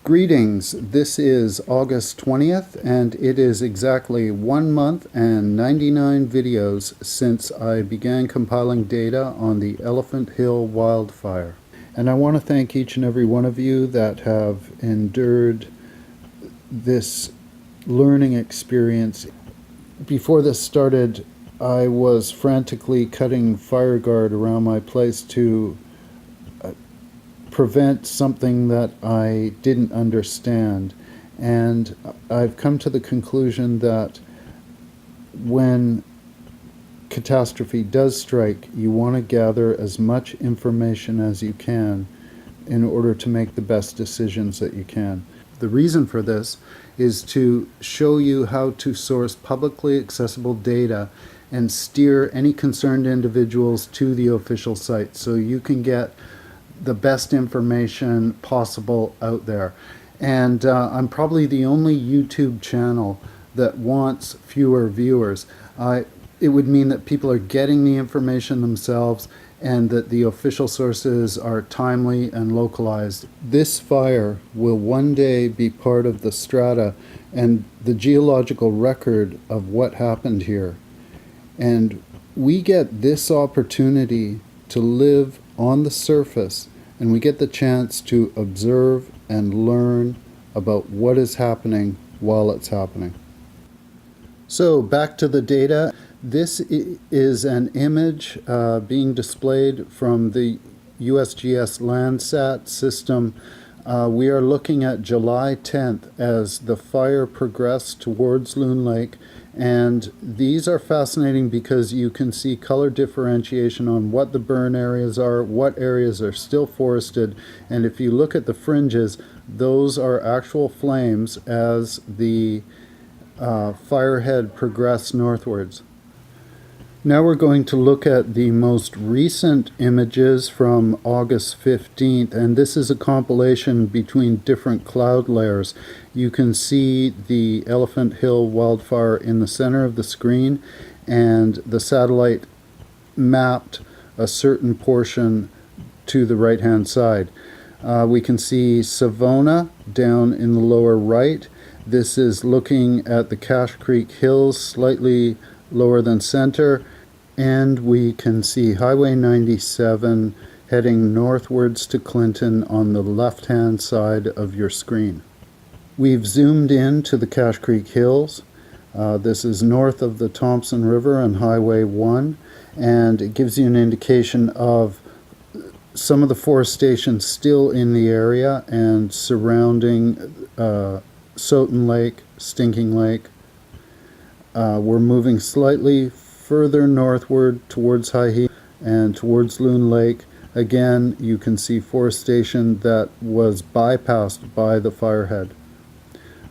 Greetings, this is August 20th and it is exactly 1 month and 99 videos since I began compiling data on the Elephant Hill wildfire. And I want to thank each and every one of you that have endured this learning experience. Before this started, I was frantically cutting fire guard around my place to prevent something that I didn't understand. And I've come to the conclusion that when catastrophe does strike, you want to gather as much information as you can in order to make the best decisions that you can. The reason for this is to show you how to source publicly accessible data and steer any concerned individuals to the official site so you can get the best information possible out there. And I'm probably the only YouTube channel that wants fewer viewers. It would mean that people are getting the information themselves and that the official sources are timely and localized. This fire will one day be part of the strata and the geological record of what happened here. And we get this opportunity to live on the surface, and we get the chance to observe and learn about what is happening while it's happening. So back to the data. This is an image being displayed from the USGS Landsat system. We are looking at July 10th as the fire progressed towards Loon Lake. And these are fascinating because you can see color differentiation on what the burn areas are, what areas are still forested, and if you look at the fringes, those are actual flames as the firehead progressed northwards. Now we're going to look at the most recent images from August 15th, and this is a compilation between different cloud layers. You can see the Elephant Hill wildfire in the center of the screen, and the satellite mapped a certain portion to the right-hand side. We can see Savona down in the lower right. This is looking at the Cache Creek Hills, slightly lower than center, and we can see Highway 97 heading northwards to Clinton on the left-hand side of your screen. We've zoomed in to the Cache Creek Hills. This is north of the Thompson River and Highway 1, and it gives you an indication of some of the forestation still in the area and surrounding Soton Lake, Stinking Lake. We're moving slightly further northward towards High Heap and towards Loon Lake. Again, you can see forestation that was bypassed by the firehead.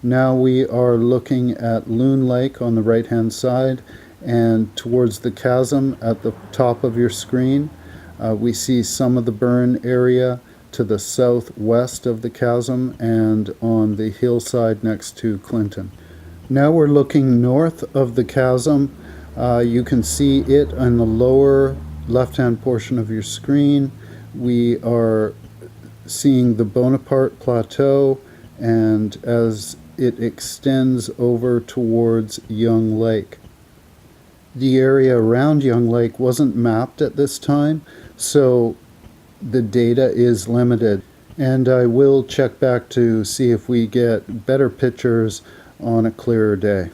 Now we are looking at Loon Lake on the right hand side, and towards the chasm at the top of your screen we see some of the burn area to the southwest of the chasm and on the hillside next to Clinton. Now we're looking north of the chasm. You can see it on the lower left-hand portion of your screen. We are seeing the Bonaparte Plateau, and as it extends over towards Young Lake. The area around Young Lake wasn't mapped at this time, so the data is limited. And I will check back to see if we get better pictures on a clearer day.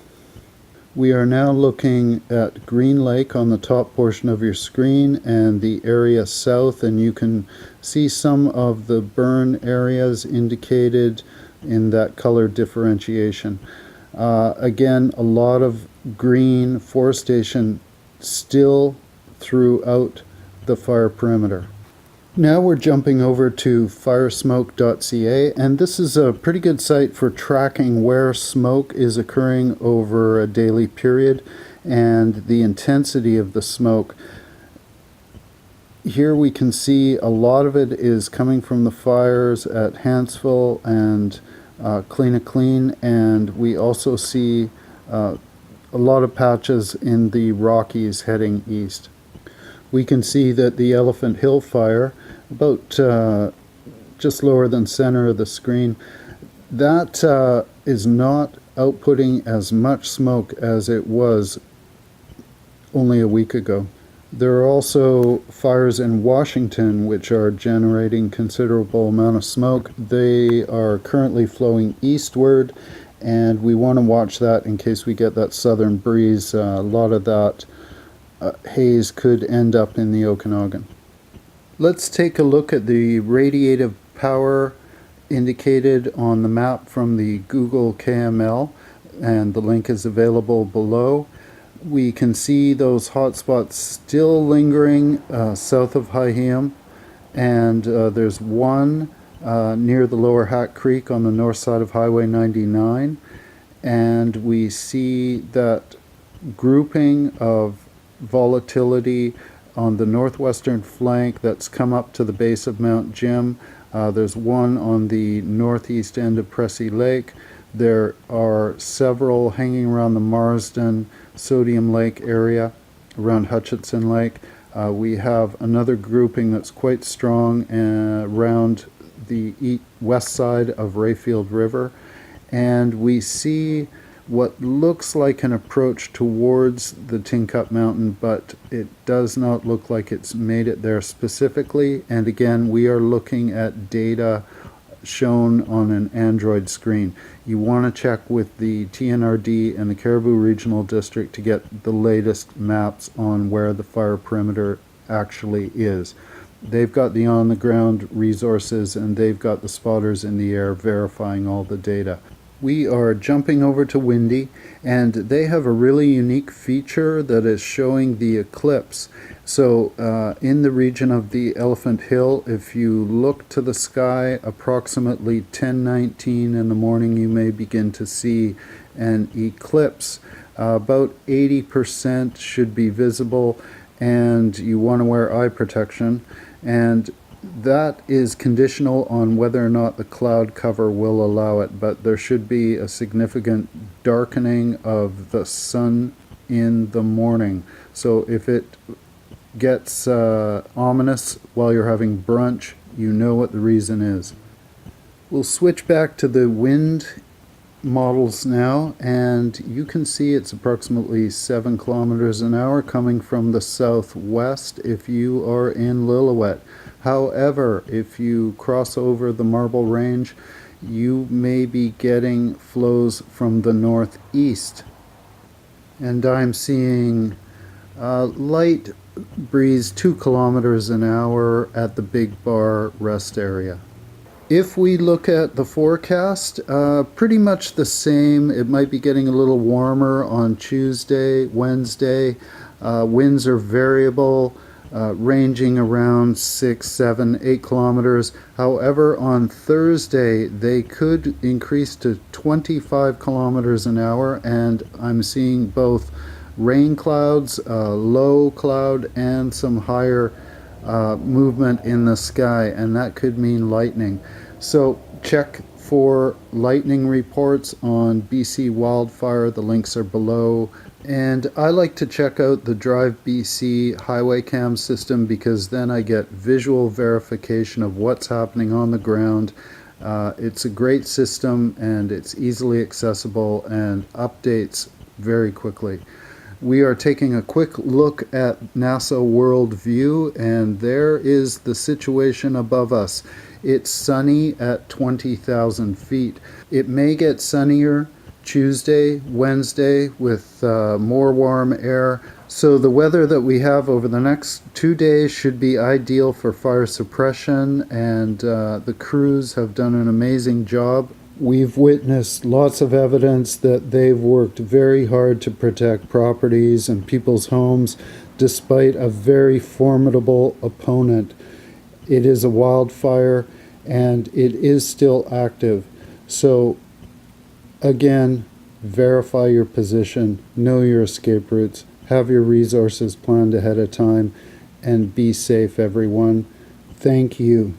We are now looking at Green Lake on the top portion of your screen and the area south, and you can see some of the burn areas indicated in that color differentiation. Again, a lot of green forestation still throughout the fire perimeter. Now we're jumping over to firesmoke.ca, and this is a pretty good site for tracking where smoke is occurring over a daily period and the intensity of the smoke. Here we can see a lot of it is coming from the fires at Hanceville and Clean, and we also see a lot of patches in the Rockies heading east. We can see that the Elephant Hill fire, about just lower than center of the screen, That is not outputting as much smoke as it was only a week ago. There are also fires in Washington which are generating considerable amount of smoke. They are currently flowing eastward, and we want to watch that in case we get that southern breeze. A lot of that haze could end up in the Okanagan. Let's take a look at the radiative power indicated on the map from the Google KML, and the link is available below. We can see those hotspots still lingering south of Hyheim, and there's one near the Lower Hat Creek on the north side of Highway 99, and we see that grouping of volatility on the northwestern flank that's come up to the base of Mount Jim. There's one on the northeast end of Pressy Lake. There are several hanging around the Marsden Sodium Lake area, around Hutchinson Lake. We have another grouping that's quite strong around the west side of Rayfield River. And we see what looks like an approach towards the Tincup Mountain, but it does not look like it's made it there specifically. And again, we are looking at data shown on an Android screen. You want to check with the TNRD and the Caribou Regional District to get the latest maps on where the fire perimeter actually is. They've got the on-the-ground resources, and they've got the spotters in the air verifying all the data. We are jumping over to Windy, and they have a really unique feature that is showing the eclipse. So in the region of the Elephant Hill, if you look to the sky approximately 10:19 in the morning, you may begin to see an eclipse. About 80% should be visible, and you want to wear eye protection. And that is conditional on whether or not the cloud cover will allow it, but there should be a significant darkening of the sun in the morning. So if it gets ominous while you're having brunch, you know what the reason is. We'll switch back to the wind models now, and you can see it's approximately 7 kilometers an hour coming from the southwest if you are in Lillooet. However, if you cross over the Marble Range, you may be getting flows from the northeast. And I'm seeing light breeze 2 kilometers an hour at the Big Bar rest area. If we look at the forecast, pretty much the same. It might be getting a little warmer on Tuesday, Wednesday. Winds are variable, ranging around 6, 7, 8 kilometers. However, on Thursday, they could increase to 25 kilometers an hour, and I'm seeing both rain clouds, low cloud, and some higher movement in the sky, and that could mean lightning. So check for lightning reports on BC Wildfire. The links are below. And I like to check out the Drive BC highway cam system, because then I get visual verification of what's happening on the ground. It's a great system, and it's easily accessible and updates very quickly. We are taking a quick look at NASA World View, and there is the situation above us. It's sunny at 20,000 feet. It may get sunnier Tuesday, Wednesday with more warm air. So the weather that we have over the next 2 days should be ideal for fire suppression, and the crews have done an amazing job. We've witnessed lots of evidence that they've worked very hard to protect properties and people's homes despite a very formidable opponent. It is a wildfire, and it is still active. So again, verify your position, know your escape routes, have your resources planned ahead of time, and be safe, everyone. Thank you.